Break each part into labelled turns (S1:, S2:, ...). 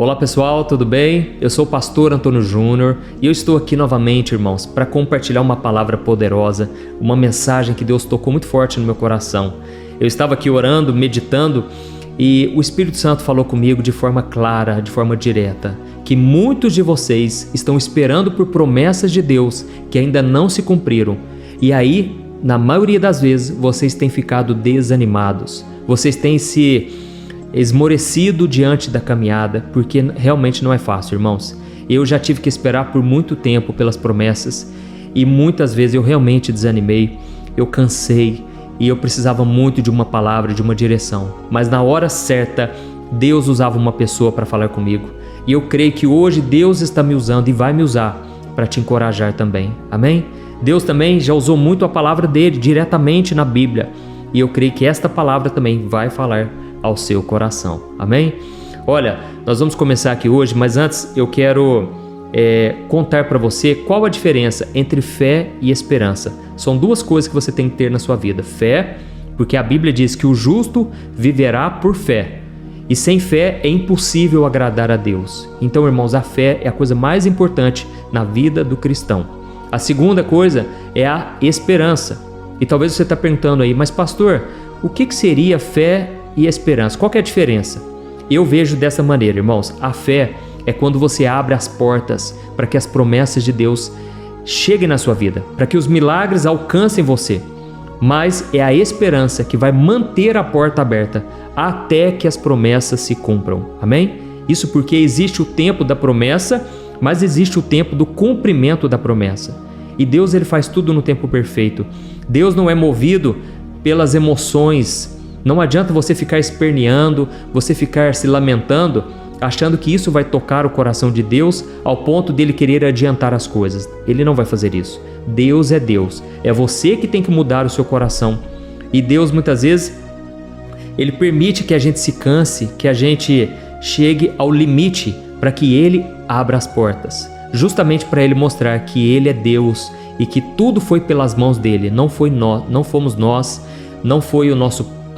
S1: Olá pessoal, tudo bem? Eu sou o pastor Antônio Júnior e eu estou aqui novamente, irmãos, para compartilhar uma palavra poderosa, uma mensagem que Deus tocou muito forte no meu coração. Eu estava aqui orando, meditando e o Espírito Santo falou comigo de forma clara, de forma direta, que muitos de vocês estão esperando por promessas de Deus que ainda não se cumpriram. E aí, na maioria das vezes, vocês têm ficado desanimados, vocês têm se esmorecido diante da caminhada, porque realmente não é fácil, irmãos. Eu já tive que esperar por muito tempo pelas promessas e muitas vezes eu realmente desanimei, eu cansei e eu precisava muito de uma palavra, de uma direção. Mas na hora certa, Deus usava uma pessoa para falar comigo. E eu creio que hoje Deus está me usando e vai me usar para te encorajar também. Amém? Deus também já usou muito a palavra dele diretamente na Bíblia. E eu creio que esta palavra também vai falar ao seu coração. Amém? Olha, nós vamos começar aqui hoje, mas antes eu quero contar para você qual a diferença entre fé e esperança. São duas coisas que você tem que ter na sua vida. Fé, porque a Bíblia diz que o justo viverá por fé. E sem fé é impossível agradar a Deus. Então, irmãos, a fé é a coisa mais importante na vida do cristão. A segunda coisa é a esperança. E talvez você está perguntando aí, mas pastor, o que seria fé e esperança? Qual que é a diferença? Eu vejo dessa maneira, irmãos. A fé é quando você abre as portas para que as promessas de Deus cheguem na sua vida, para que os milagres alcancem você. Mas é a esperança que vai manter a porta aberta até que as promessas se cumpram. Amém? Isso porque existe o tempo da promessa, mas existe o tempo do cumprimento da promessa. E Deus, ele faz tudo no tempo perfeito. Deus não é movido pelas emoções. Não adianta você ficar esperneando, você ficar se lamentando, achando que isso vai tocar o coração de Deus ao ponto dele querer adiantar as coisas. Ele não vai fazer isso. Deus é Deus. É você que tem que mudar o seu coração. E Deus, muitas vezes, ele permite que a gente se canse, que a gente chegue ao limite para que ele abra as portas. Justamente para ele mostrar que ele é Deus e que tudo foi pelas mãos dele. Não fomos nós, não foi a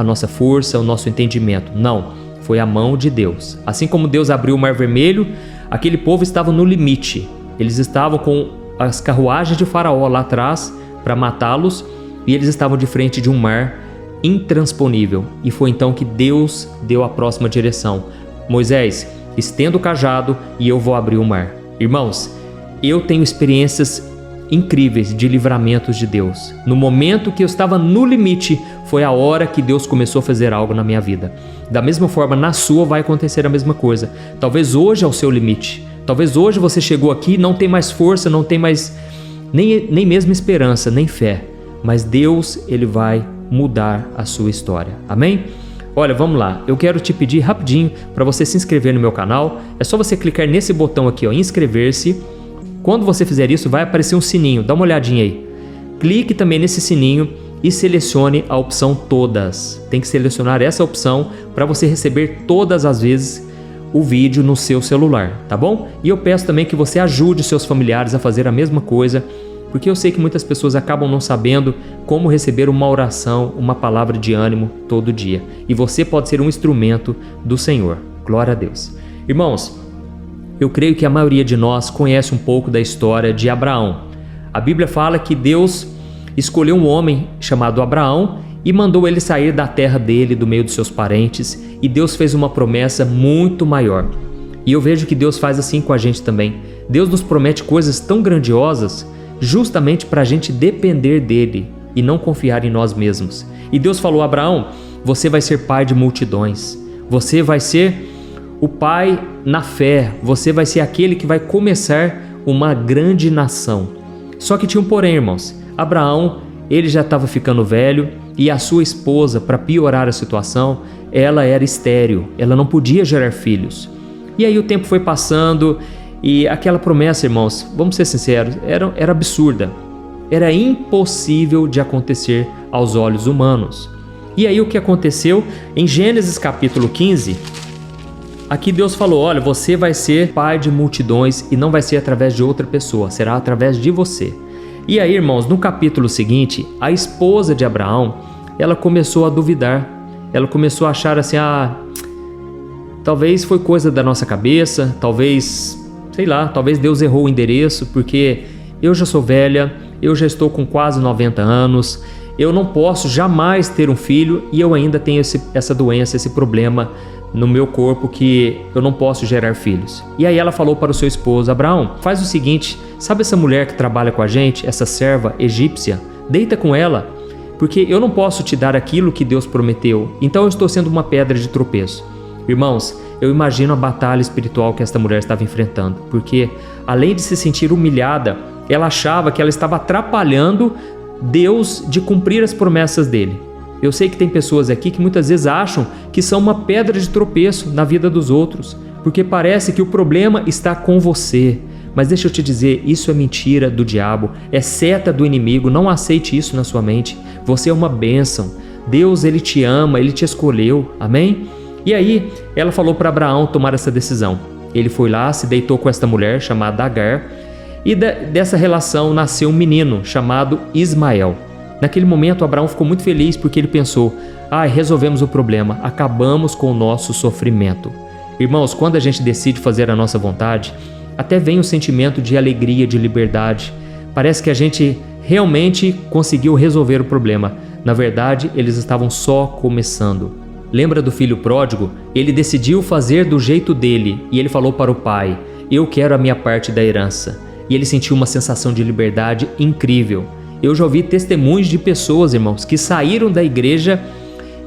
S1: nossa força, o nosso entendimento. Não, foi a mão de Deus. Assim como Deus abriu o Mar Vermelho, aquele povo estava no limite. Eles estavam com as carruagens de Faraó lá atrás para matá-los e eles estavam de frente de um mar intransponível. E foi então que Deus deu a próxima direção. Moisés, estenda o cajado e eu vou abrir o mar. Irmãos, eu tenho experiências incríveis de livramentos de Deus. No momento que eu estava no limite, foi a hora que Deus começou a fazer algo na minha vida. Da mesma forma, na sua vai acontecer a mesma coisa. Talvez hoje é o seu limite. Talvez hoje você chegou aqui, não tem mais força, não tem mais nem mesmo esperança, nem fé. Mas Deus, ele vai mudar a sua história. Amém? Olha, vamos lá. Eu quero te pedir rapidinho para você se inscrever no meu canal. É só você clicar nesse botão aqui, ó, inscrever-se. Quando você fizer isso, vai aparecer um sininho. Dá uma olhadinha aí. Clique também nesse sininho e selecione a opção todas. Tem que selecionar essa opção para você receber todas as vezes o vídeo no seu celular, tá bom? E eu peço também que você ajude seus familiares a fazer a mesma coisa, porque eu sei que muitas pessoas acabam não sabendo como receber uma oração, uma palavra de ânimo todo dia. E você pode ser um instrumento do Senhor. Glória a Deus. Irmãos, eu creio que a maioria de nós conhece um pouco da história de Abraão. A Bíblia fala que Deus escolheu um homem chamado Abraão e mandou ele sair da terra dele, do meio dos seus parentes, e Deus fez uma promessa muito maior. E eu vejo que Deus faz assim com a gente também. Deus nos promete coisas tão grandiosas justamente para a gente depender dele e não confiar em nós mesmos. E Deus falou a Abraão, você vai ser pai de multidões, você vai ser o pai na fé, você vai ser aquele que vai começar uma grande nação. Só que tinha um porém, irmãos. Abraão, ele já estava ficando velho e a sua esposa, para piorar a situação, ela era estéril, ela não podia gerar filhos. E aí o tempo foi passando e aquela promessa, irmãos, vamos ser sinceros, era absurda. Era impossível de acontecer aos olhos humanos. E aí o que aconteceu? Em Gênesis capítulo 15, aqui Deus falou, olha, você vai ser pai de multidões e não vai ser através de outra pessoa, será através de você. E aí, irmãos, no capítulo seguinte, a esposa de Abraão, ela começou a duvidar. Ela começou a achar assim, talvez foi coisa da nossa cabeça, talvez, sei lá, talvez Deus errou o endereço, porque eu já sou velha, eu já estou com quase 90 anos, eu não posso jamais ter um filho e eu ainda tenho essa doença, esse problema no meu corpo que eu não posso gerar filhos. E aí ela falou para o seu esposo: Abraão, faz o seguinte, sabe essa mulher que trabalha com a gente, essa serva egípcia? Deita com ela, porque eu não posso te dar aquilo que Deus prometeu, então eu estou sendo uma pedra de tropeço. Irmãos, eu imagino a batalha espiritual que esta mulher estava enfrentando, porque além de se sentir humilhada, ela achava que ela estava atrapalhando Deus de cumprir as promessas dele. Eu sei que tem pessoas aqui que muitas vezes acham que são uma pedra de tropeço na vida dos outros, porque parece que o problema está com você. Mas deixa eu te dizer, isso é mentira do diabo, é seta do inimigo, não aceite isso na sua mente. Você é uma bênção, Deus ele te ama, ele te escolheu, amém? E aí ela falou para Abraão tomar essa decisão. Ele foi lá, se deitou com esta mulher chamada Agar, e dessa relação nasceu um menino chamado Ismael. Naquele momento, Abraão ficou muito feliz porque ele pensou: resolvemos o problema, acabamos com o nosso sofrimento. Irmãos, quando a gente decide fazer a nossa vontade, até vem um sentimento de alegria, de liberdade. Parece que a gente realmente conseguiu resolver o problema. Na verdade, eles estavam só começando. Lembra do filho pródigo? Ele decidiu fazer do jeito dele e ele falou para o pai: eu quero a minha parte da herança. E ele sentiu uma sensação de liberdade incrível. Eu já ouvi testemunhos de pessoas, irmãos, que saíram da igreja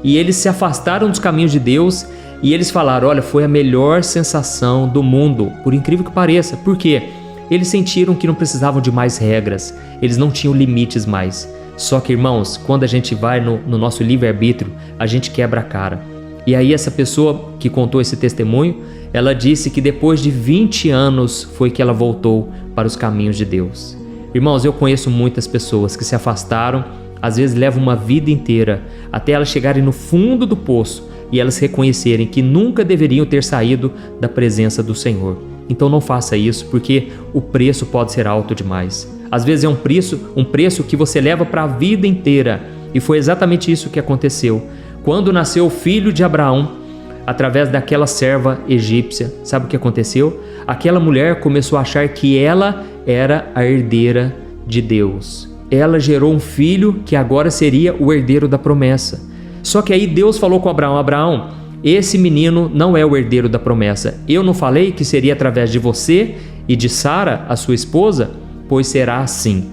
S1: e eles se afastaram dos caminhos de Deus e eles falaram: olha, foi a melhor sensação do mundo, por incrível que pareça. Por quê? Eles sentiram que não precisavam de mais regras, eles não tinham limites mais. Só que, irmãos, quando a gente vai no nosso livre-arbítrio, a gente quebra a cara. E aí essa pessoa que contou esse testemunho, ela disse que depois de 20 anos foi que ela voltou para os caminhos de Deus. Irmãos, eu conheço muitas pessoas que se afastaram, às vezes levam uma vida inteira, até elas chegarem no fundo do poço e elas reconhecerem que nunca deveriam ter saído da presença do Senhor. Então não faça isso, porque o preço pode ser alto demais. Às vezes é um preço que você leva para a vida inteira, e foi exatamente isso que aconteceu. Quando nasceu o filho de Abraão, através daquela serva egípcia, sabe o que aconteceu? Aquela mulher começou a achar que ela era a herdeira de Deus. Ela gerou um filho que agora seria o herdeiro da promessa. Só que aí Deus falou com Abraão: Abraão, esse menino não é o herdeiro da promessa. Eu não falei que seria através de você e de Sara, a sua esposa? Pois será assim.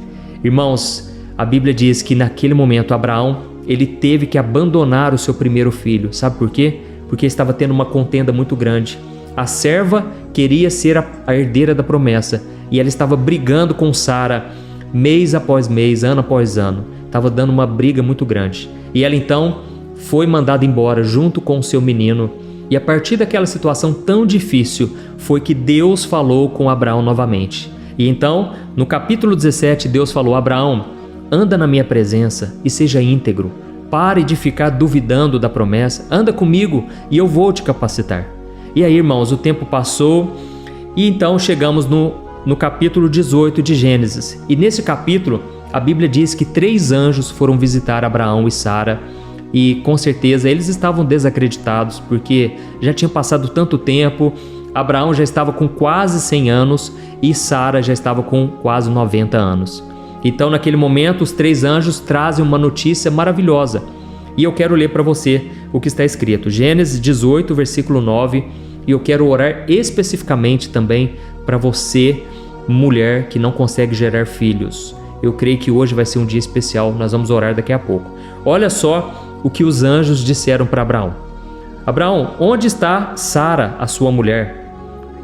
S1: Irmãos, a Bíblia diz que naquele momento Abraão, ele teve que abandonar o seu primeiro filho. Sabe por quê? Porque estava tendo uma contenda muito grande. A serva queria ser a herdeira da promessa e ela estava brigando com Sara mês após mês, ano após ano. Estava dando uma briga muito grande. E ela então foi mandada embora junto com o seu menino. E a partir daquela situação tão difícil foi que Deus falou com Abraão novamente. E então, no capítulo 17, Deus falou: Abraão, anda na minha presença e seja íntegro. Pare de ficar duvidando da promessa. Anda comigo e eu vou te capacitar. E aí, irmãos, o tempo passou e então chegamos no capítulo 18 de Gênesis. E nesse capítulo, a Bíblia diz que 3 anjos foram visitar Abraão e Sara. E com certeza eles estavam desacreditados, porque já tinha passado tanto tempo. Abraão já estava com quase 100 anos e Sara já estava com quase 90 anos. Então, naquele momento, os 3 anjos trazem uma notícia maravilhosa. E eu quero ler para você o que está escrito. Gênesis 18, versículo 9. E eu quero orar especificamente também para você, mulher que não consegue gerar filhos. Eu creio que hoje vai ser um dia especial. Nós vamos orar daqui a pouco. Olha só o que os anjos disseram para Abraão. Abraão, onde está Sara, a sua mulher?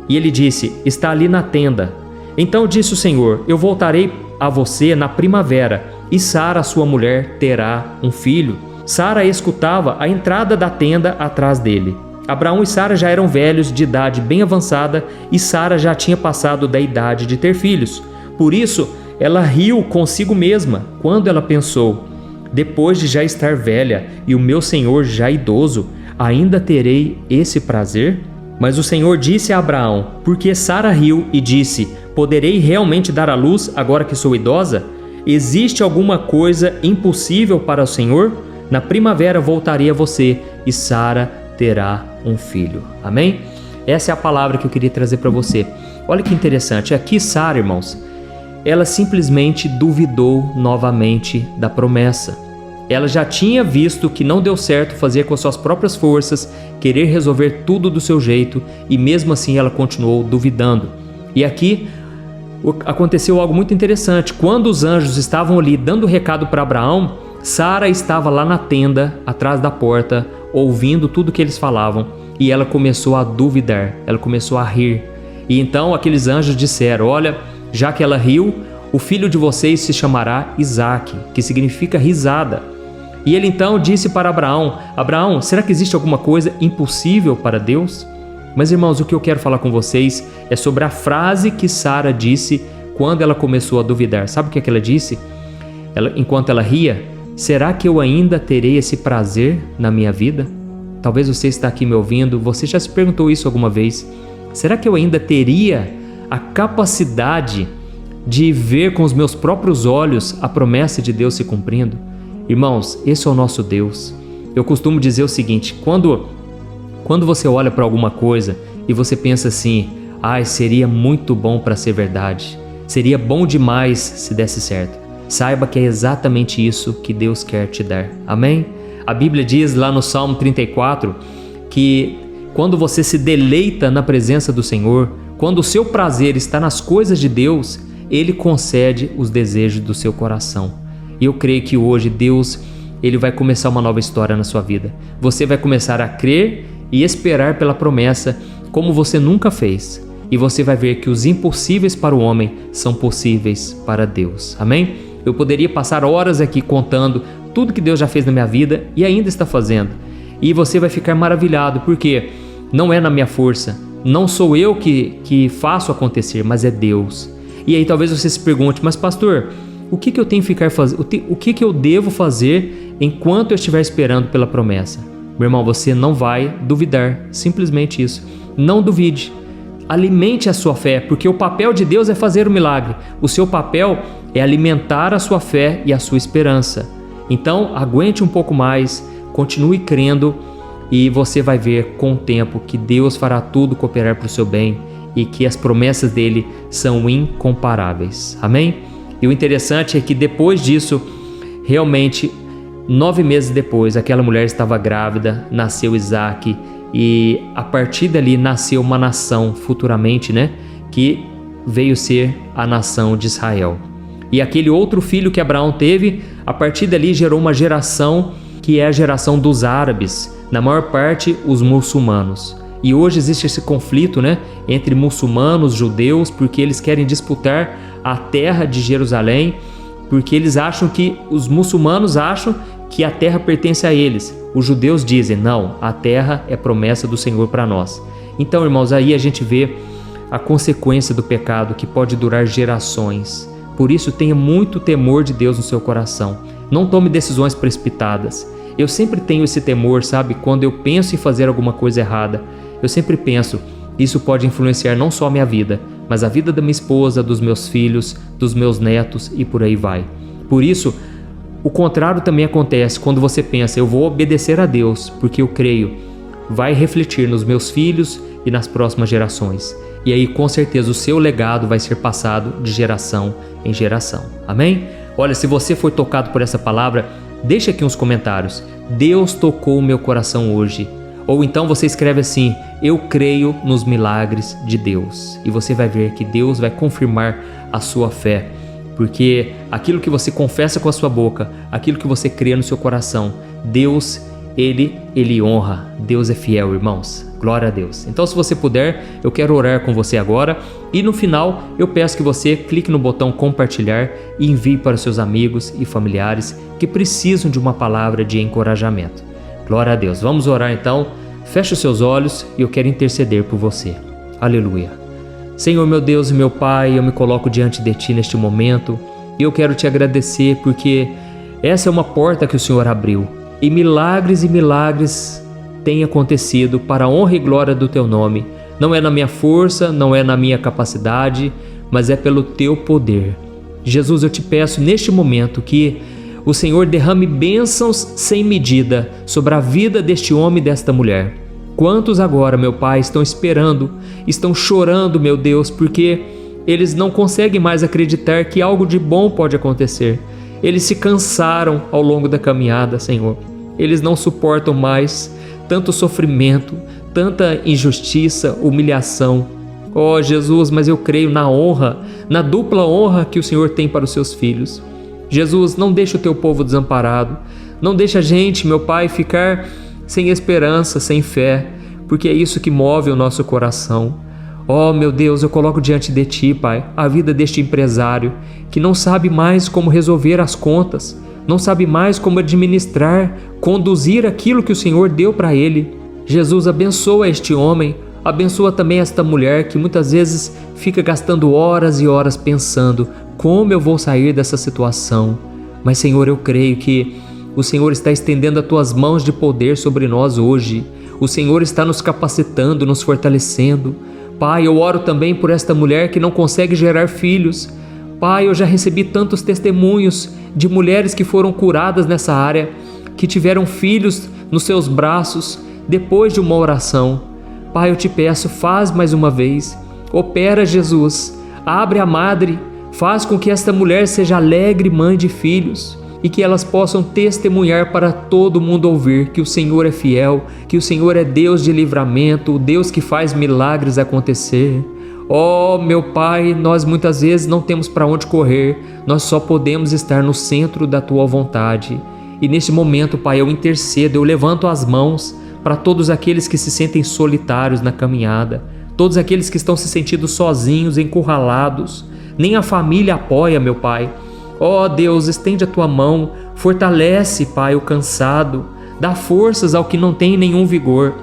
S1: E ele disse: está ali na tenda. Então disse o Senhor: eu voltarei a você na primavera, e Sara, sua mulher, terá um filho. Sara escutava a entrada da tenda atrás dele. Abraão e Sara já eram velhos, de idade bem avançada, e Sara já tinha passado da idade de ter filhos. Por isso, ela riu consigo mesma quando ela pensou: depois de já estar velha e o meu senhor já idoso, ainda terei esse prazer? Mas o Senhor disse a Abraão: porque Sara riu e disse: poderei realmente dar à luz agora que sou idosa? Existe alguma coisa impossível para o Senhor? Na primavera voltarei a você e Sara terá um filho. Amém? Essa é a palavra que eu queria trazer para você. Olha que interessante. Aqui Sara, irmãos, ela simplesmente duvidou novamente da promessa. Ela já tinha visto que não deu certo fazer com as suas próprias forças, querer resolver tudo do seu jeito, e mesmo assim ela continuou duvidando. E aqui aconteceu algo muito interessante. Quando os anjos estavam ali dando recado para Abraão, Sara estava lá na tenda, atrás da porta, ouvindo tudo que eles falavam, e ela começou a duvidar, ela começou a rir. E então aqueles anjos disseram: olha, já que ela riu, o filho de vocês se chamará Isaque, que significa risada. E ele então disse para Abraão: Abraão, será que existe alguma coisa impossível para Deus? Mas irmãos, o que eu quero falar com vocês é sobre a frase que Sara disse quando ela começou a duvidar. Sabe o que ela disse? Enquanto ela ria: será que eu ainda terei esse prazer na minha vida? Talvez você está aqui me ouvindo, você já se perguntou isso alguma vez. Será que eu ainda teria a capacidade de ver com os meus próprios olhos a promessa de Deus se cumprindo? Irmãos, esse é o nosso Deus. Eu costumo dizer o seguinte: quando você olha para alguma coisa e você pensa assim: ai, seria muito bom para ser verdade, seria bom demais se desse certo, saiba que é exatamente isso que Deus quer te dar. Amém? A Bíblia diz lá no Salmo 34 que quando você se deleita na presença do Senhor, quando o seu prazer está nas coisas de Deus, Ele concede os desejos do seu coração. E eu creio que hoje Deus, Ele vai começar uma nova história na sua vida. Você vai começar a crer e esperar pela promessa como você nunca fez. E você vai ver que os impossíveis para o homem são possíveis para Deus. Amém? Eu poderia passar horas aqui contando tudo que Deus já fez na minha vida e ainda está fazendo. E você vai ficar maravilhado, porque não é na minha força, não sou eu que faço acontecer, mas é Deus. E aí talvez você se pergunte: mas pastor, o que eu tenho que ficar fazendo? O que eu devo fazer enquanto eu estiver esperando pela promessa? Meu irmão, você não vai duvidar, simplesmente isso. Não duvide. Alimente a sua fé, porque o papel de Deus é fazer o milagre. O seu papel é alimentar a sua fé e a sua esperança. Então, aguente um pouco mais, continue crendo, e você vai ver com o tempo que Deus fará tudo cooperar para o seu bem e que as promessas dele são incomparáveis. Amém? E o interessante é que depois disso, realmente, 9 meses depois, aquela mulher estava grávida, nasceu Isaque, e a partir dali nasceu uma nação futuramente, que veio ser a nação de Israel. E aquele outro filho que Abraão teve, a partir dali gerou uma geração que é a geração dos árabes, na maior parte os muçulmanos. E hoje existe esse conflito, entre muçulmanos, judeus, porque eles querem disputar a terra de Jerusalém, porque eles acham que, os muçulmanos acham que a terra pertence a eles. Os judeus dizem: não, a terra é promessa do Senhor para nós. Então, irmãos, aí a gente vê a consequência do pecado, que pode durar gerações. Por isso, tenha muito temor de Deus no seu coração. Não tome decisões precipitadas. Eu sempre tenho esse temor, sabe? Quando eu penso em fazer alguma coisa errada, eu sempre penso: isso pode influenciar não só a minha vida, mas a vida da minha esposa, dos meus filhos, dos meus netos e por aí vai. Por isso, o contrário também acontece quando você pensa: eu vou obedecer a Deus, porque eu creio, vai refletir nos meus filhos e nas próximas gerações. E aí, com certeza, o seu legado vai ser passado de geração em geração. Amém? Olha, se você foi tocado por essa palavra, deixa aqui uns comentários: Deus tocou o meu coração hoje. Ou então você escreve assim: eu creio nos milagres de Deus. E você vai ver que Deus vai confirmar a sua fé. Porque aquilo que você confessa com a sua boca, aquilo que você crê no seu coração, Deus, Ele honra. Deus é fiel, irmãos. Glória a Deus. Então, se você puder, eu quero orar com você agora. E no final, eu peço que você clique no botão compartilhar e envie para os seus amigos e familiares que precisam de uma palavra de encorajamento. Glória a Deus. Vamos orar então. Feche os seus olhos e eu quero interceder por você. Aleluia. Senhor, meu Deus e meu Pai, eu me coloco diante de Ti neste momento e eu quero Te agradecer porque essa é uma porta que o Senhor abriu e milagres têm acontecido para a honra e glória do Teu nome. Não é na minha força, não é na minha capacidade, mas é pelo Teu poder. Jesus, eu Te peço neste momento que o Senhor derrame bênçãos sem medida sobre a vida deste homem e desta mulher. Quantos agora, meu Pai, estão esperando, estão chorando, meu Deus, porque eles não conseguem mais acreditar que algo de bom pode acontecer. Eles se cansaram ao longo da caminhada, Senhor. Eles não suportam mais tanto sofrimento, tanta injustiça, humilhação. Oh, Jesus, mas eu creio na honra, na dupla honra que o Senhor tem para os seus filhos. Jesus, não deixa o teu povo desamparado. Não deixa a gente, meu Pai, ficar sem esperança, sem fé, porque é isso que move o nosso coração. Oh, meu Deus, eu coloco diante de Ti, Pai, a vida deste empresário que não sabe mais como resolver as contas, não sabe mais como administrar, conduzir aquilo que o Senhor deu para ele. Jesus, abençoa este homem, abençoa também esta mulher que muitas vezes fica gastando horas e horas pensando como eu vou sair dessa situação. Mas, Senhor, eu creio que o Senhor está estendendo as Tuas mãos de poder sobre nós hoje. O Senhor está nos capacitando, nos fortalecendo. Pai, eu oro também por esta mulher que não consegue gerar filhos. Pai, eu já recebi tantos testemunhos de mulheres que foram curadas nessa área, que tiveram filhos nos seus braços depois de uma oração. Pai, eu te peço, faz mais uma vez. Opera, Jesus. Abre a madre. Faz com que esta mulher seja alegre mãe de filhos e que elas possam testemunhar para todo mundo ouvir que o Senhor é fiel, que o Senhor é Deus de livramento, o Deus que faz milagres acontecer. Oh, meu Pai, nós muitas vezes não temos para onde correr, nós só podemos estar no centro da Tua vontade. E neste momento, Pai, eu intercedo, eu levanto as mãos para todos aqueles que se sentem solitários na caminhada, todos aqueles que estão se sentindo sozinhos, encurralados, nem a família apoia, meu Pai. Ó Deus, estende a Tua mão, fortalece, Pai, o cansado, dá forças ao que não tem nenhum vigor.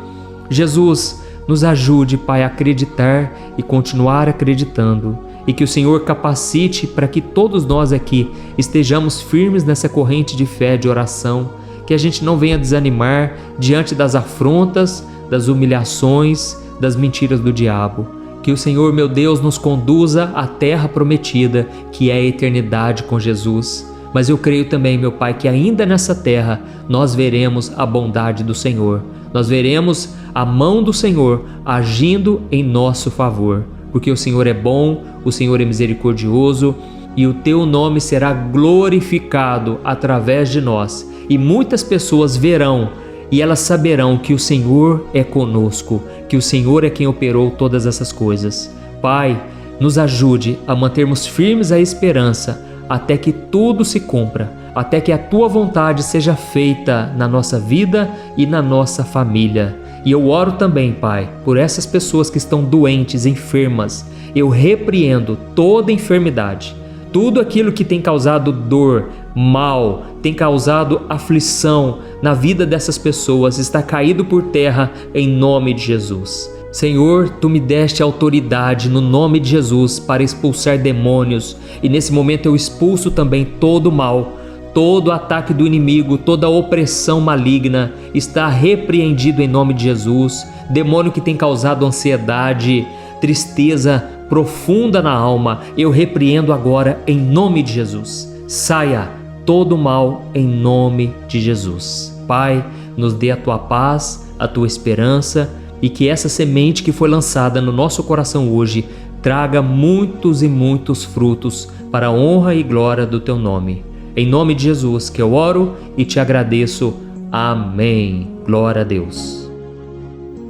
S1: Jesus, nos ajude, Pai, a acreditar e continuar acreditando, e que o Senhor capacite para que todos nós aqui estejamos firmes nessa corrente de fé, de oração, que a gente não venha desanimar diante das afrontas, das humilhações, das mentiras do diabo. Que o Senhor, meu Deus, nos conduza à terra prometida, que é a eternidade com Jesus. Mas eu creio também, meu Pai, que ainda nessa terra nós veremos a bondade do Senhor. Nós veremos a mão do Senhor agindo em nosso favor. Porque o Senhor é bom, o Senhor é misericordioso e o Teu nome será glorificado através de nós. E muitas pessoas verão e elas saberão que o Senhor é conosco, que o Senhor é quem operou todas essas coisas. Pai, nos ajude a mantermos firmes a esperança até que tudo se cumpra, até que a Tua vontade seja feita na nossa vida e na nossa família. E eu oro também, Pai, por essas pessoas que estão doentes, enfermas. Eu repreendo toda enfermidade, tudo aquilo que tem causado dor, mal, tem causado aflição na vida dessas pessoas está caído por terra em nome de Jesus. Senhor, Tu me deste autoridade no nome de Jesus para expulsar demônios e nesse momento eu expulso também todo o mal, todo ataque do inimigo, toda opressão maligna está repreendido em nome de Jesus. Demônio que tem causado ansiedade, tristeza profunda na alma, eu repreendo agora em nome de Jesus. Saia todo mal em nome de Jesus. Pai, nos dê a Tua paz, a Tua esperança e que essa semente que foi lançada no nosso coração hoje traga muitos e muitos frutos para a honra e glória do Teu nome. Em nome de Jesus que eu oro e te agradeço. Amém. Glória a Deus.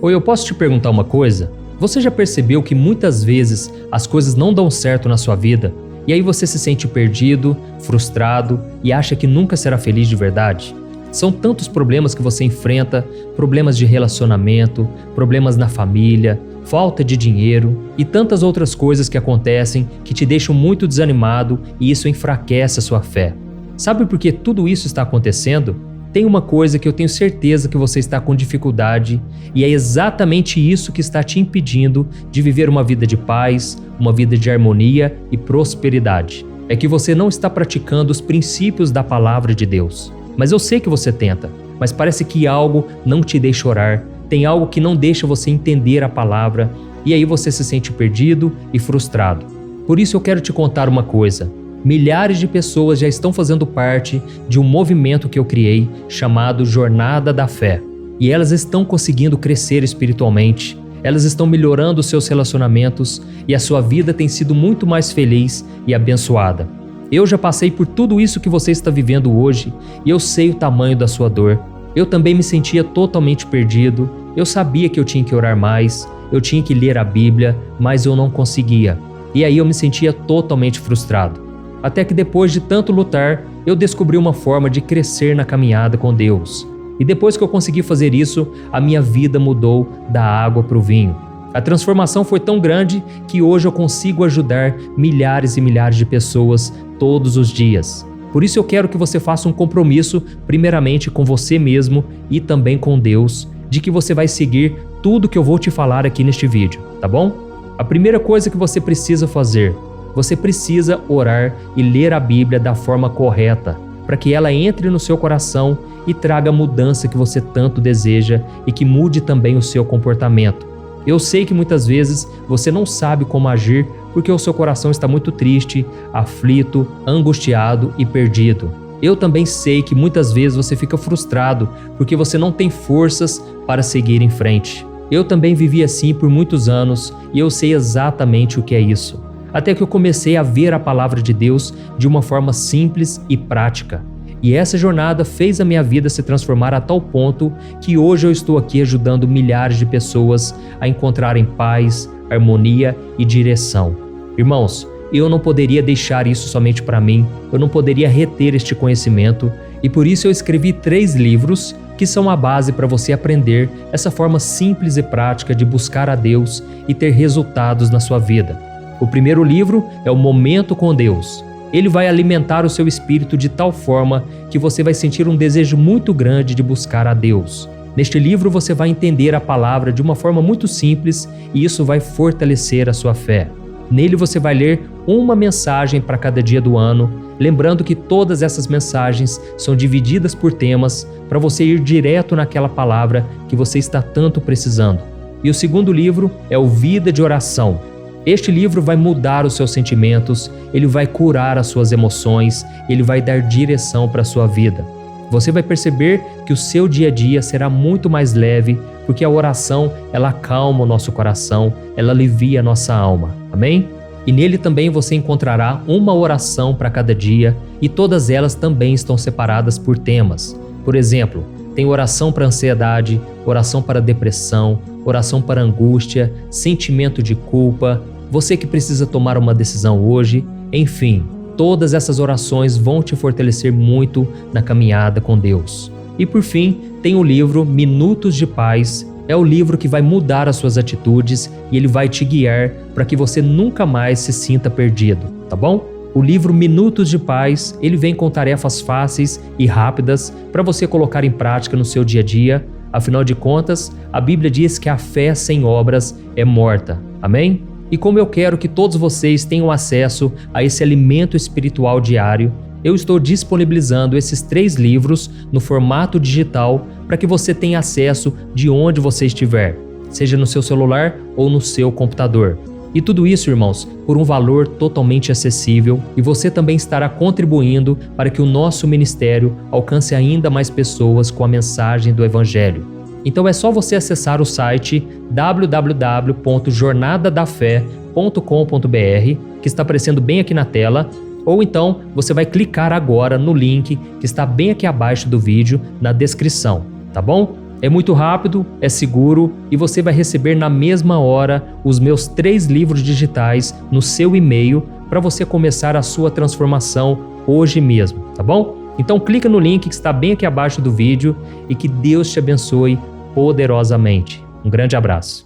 S2: Oi, eu posso te perguntar uma coisa? Você já percebeu que muitas vezes as coisas não dão certo na sua vida? E aí você se sente perdido, frustrado e acha que nunca será feliz de verdade? São tantos problemas que você enfrenta, problemas de relacionamento, problemas na família, falta de dinheiro e tantas outras coisas que acontecem que te deixam muito desanimado e isso enfraquece a sua fé. Sabe por que tudo isso está acontecendo? Tem uma coisa que eu tenho certeza que você está com dificuldade e é exatamente isso que está te impedindo de viver uma vida de paz, uma vida de harmonia e prosperidade. É que você não está praticando os princípios da palavra de Deus. Mas eu sei que você tenta, mas parece que algo não te deixa orar, tem algo que não deixa você entender a palavra e aí você se sente perdido e frustrado. Por isso eu quero te contar uma coisa. Milhares de pessoas já estão fazendo parte de um movimento que eu criei chamado Jornada da Fé. e elas estão conseguindo crescer espiritualmente. Elas estão melhorando os seus relacionamentos e a sua vida tem sido muito mais feliz e abençoada. Eu já passei por tudo isso que você está vivendo hoje e eu sei o tamanho da sua dor. Eu também me sentia totalmente perdido. Eu sabia que eu tinha que orar mais, eu tinha que ler a Bíblia, mas eu não conseguia. E aí eu me sentia totalmente frustrado. Até que depois de tanto lutar, eu descobri uma forma de crescer na caminhada com Deus. E depois que eu consegui fazer isso, a minha vida mudou da água para o vinho. A transformação foi tão grande que hoje eu consigo ajudar milhares e milhares de pessoas todos os dias. Por isso eu quero que você faça um compromisso, primeiramente com você mesmo e também com Deus, de que você vai seguir tudo que eu vou te falar aqui neste vídeo, tá bom? A primeira coisa que você precisa fazer, você precisa orar e ler a Bíblia da forma correta, para que ela entre no seu coração e traga a mudança que você tanto deseja e que mude também o seu comportamento. Eu sei que muitas vezes você não sabe como agir porque o seu coração está muito triste, aflito, angustiado e perdido. Eu também sei que muitas vezes você fica frustrado porque você não tem forças para seguir em frente. Eu também vivi assim por muitos anos e eu sei exatamente o que é isso. Até que eu comecei a ver a palavra de Deus de uma forma simples e prática. E essa jornada fez a minha vida se transformar a tal ponto que hoje eu estou aqui ajudando milhares de pessoas a encontrarem paz, harmonia e direção. Irmãos, eu não poderia deixar isso somente para mim, eu não poderia reter este conhecimento e por isso eu escrevi 3 livros que são a base para você aprender essa forma simples e prática de buscar a Deus e ter resultados na sua vida. O primeiro livro é o Momento com Deus. Ele vai alimentar o seu espírito de tal forma que você vai sentir um desejo muito grande de buscar a Deus. Neste livro você vai entender a palavra de uma forma muito simples e isso vai fortalecer a sua fé. Nele você vai ler uma mensagem para cada dia do ano, lembrando que todas essas mensagens são divididas por temas para você ir direto naquela palavra que você está tanto precisando. E o segundo livro é o Vida de Oração. Este livro vai mudar os seus sentimentos, ele vai curar as suas emoções, ele vai dar direção para a sua vida. Você vai perceber que o seu dia a dia será muito mais leve, porque a oração, ela acalma o nosso coração, ela alivia a nossa alma. Amém? E nele também você encontrará uma oração para cada dia e todas elas também estão separadas por temas. Por exemplo, tem oração para ansiedade, oração para depressão, oração para angústia, sentimento de culpa, você que precisa tomar uma decisão hoje, enfim, todas essas orações vão te fortalecer muito na caminhada com Deus. E por fim, tem o livro Minutos de Paz, é o livro que vai mudar as suas atitudes e ele vai te guiar para que você nunca mais se sinta perdido, tá bom? O livro Minutos de Paz, ele vem com tarefas fáceis e rápidas para você colocar em prática no seu dia a dia. Afinal de contas, a Bíblia diz que a fé sem obras é morta. Amém? E como eu quero que todos vocês tenham acesso a esse alimento espiritual diário, eu estou disponibilizando esses 3 livros no formato digital para que você tenha acesso de onde você estiver, seja no seu celular ou no seu computador. E tudo isso, irmãos, por um valor totalmente acessível e você também estará contribuindo para que o nosso ministério alcance ainda mais pessoas com a mensagem do Evangelho. Então é só você acessar o site www.jornadadafé.com.br, que está aparecendo bem aqui na tela, ou então você vai clicar agora no link que está bem aqui abaixo do vídeo, na descrição, tá bom? É muito rápido, é seguro e você vai receber na mesma hora os meus 3 livros digitais no seu e-mail para você começar a sua transformação hoje mesmo, tá bom? Então clica no link que está bem aqui abaixo do vídeo e que Deus te abençoe poderosamente. Um grande abraço.